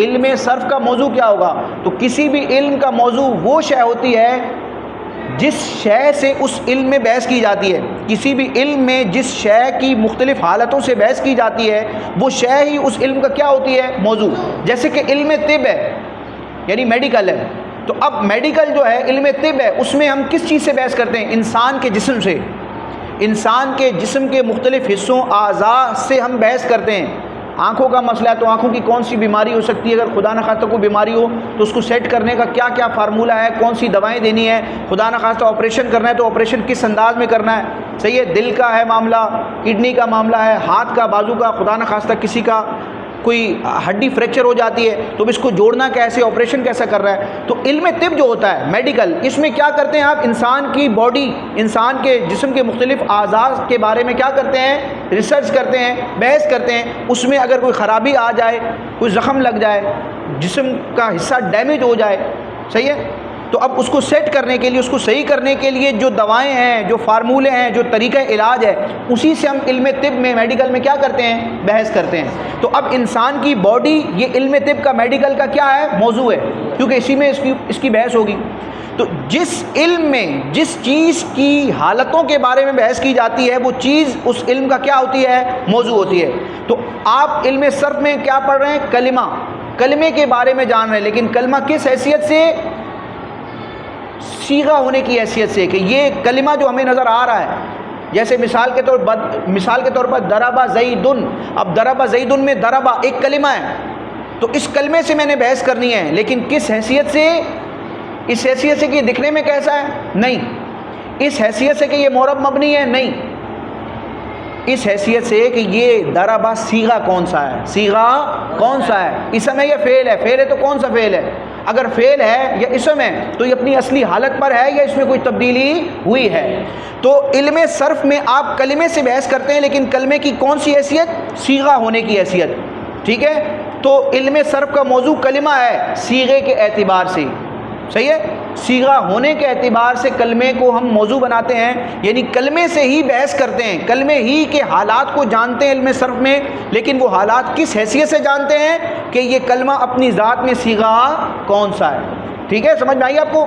علم صرف کا موضوع کیا ہوگا؟ تو کسی بھی علم کا موضوع وہ شے ہوتی ہے جس شے سے اس علم میں بحث کی جاتی ہے. کسی بھی علم میں جس شے کی مختلف حالتوں سے بحث کی جاتی ہے وہ شے ہی اس علم کا کیا ہوتی ہے؟ موضوع. جیسے کہ علم طب ہے یعنی میڈیکل ہے، تو اب میڈیکل جو ہے علم طب ہے، اس میں ہم کس چیز سے بحث کرتے ہیں؟ انسان کے جسم سے، انسان کے جسم کے مختلف حصوں اعضاء سے ہم بحث کرتے ہیں. آنکھوں کا مسئلہ ہے تو آنکھوں کی کون سی بیماری ہو سکتی ہے، اگر خدا نخواستہ کوئی بیماری ہو تو اس کو سیٹ کرنے کا کیا کیا فارمولہ ہے، کون سی دوائیں دینی ہے. خدا نخواستہ آپریشن کرنا ہے تو آپریشن کس انداز میں کرنا ہے. صحیح ہے، دل کا ہے معاملہ، کڈنی کا معاملہ ہے، ہاتھ کا، بازو کا، خدا نخواستہ کسی کا کوئی ہڈی فریکچر ہو جاتی ہے تو اس کو جوڑنا کیسے، آپریشن کیسا کر رہا ہے. تو علم طب جو ہوتا ہے میڈیکل، اس میں کیا کرتے ہیں آپ؟ انسان کی باڈی، انسان کے جسم کے مختلف اعضاء کے بارے میں کیا کرتے ہیں؟ ریسرچ کرتے ہیں، بحث کرتے ہیں. اس میں اگر کوئی خرابی آ جائے، کوئی زخم لگ جائے، جسم کا حصہ ڈیمیج ہو جائے، صحیح ہے، تو اب اس کو سیٹ کرنے کے لیے، اس کو صحیح کرنے کے لیے جو دوائیں ہیں، جو فارمولے ہیں، جو طریقہ علاج ہے، اسی سے ہم علم طب میں، میڈیکل میں کیا کرتے ہیں؟ بحث کرتے ہیں. تو اب انسان کی باڈی یہ علم طب کا، میڈیکل کا کیا ہے؟ موضوع ہے، کیونکہ اسی میں اس کی بحث ہوگی. تو جس علم میں جس چیز کی حالتوں کے بارے میں بحث کی جاتی ہے وہ چیز اس علم کا کیا ہوتی ہے؟ موضوع ہوتی ہے. تو آپ علم صرف میں کیا پڑھ رہے ہیں؟ کلمہ، کلمے کے بارے میں جان رہے ہیں، لیکن کلمہ کس حیثیت سے؟ صیغہ ہونے کی حیثیت سے، کہ یہ کلمہ جو ہمیں نظر آ رہا ہے. جیسے مثال کے طور پر دربا زیدن، اب دربا زیدن میں دربا ایک کلمہ ہے، تو اس کلمے سے میں نے بحث کرنی ہے، لیکن کس حیثیت سے؟ اس حیثیت سے کہ یہ دکھنے میں کیسا ہے؟ نہیں. اس حیثیت سے کہ یہ معرب مبنی ہے؟ نہیں. اس حیثیت سے کہ یہ دربا صیغہ کون سا ہے، صیغہ کون سا ہے. اسم ہے یا فعل ہے؟ فعل ہے تو کون سا فعل ہے؟ اگر فعل ہے یا اسم ہے تو یہ اپنی اصلی حالت پر ہے یا اس میں کوئی تبدیلی ہوئی ہے. تو علم صرف میں آپ کلمے سے بحث کرتے ہیں، لیکن کلمے کی کون سی حیثیت؟ صیغہ ہونے کی حیثیت. ٹھیک ہے، تو علم صرف کا موضوع کلمہ ہے صیغے کے اعتبار سے. صحیح ہے، صیغہ ہونے کے اعتبار سے کلمے کو ہم موضوع بناتے ہیں، یعنی کلمے سے ہی بحث کرتے ہیں، کلمے ہی کے حالات کو جانتے ہیں علم صرف میں. لیکن وہ حالات کس حیثیت سے جانتے ہیں؟ کہ یہ کلمہ اپنی ذات میں صیغہ کون سا ہے. ٹھیک ہے، سمجھ میں آئی آپ کو؟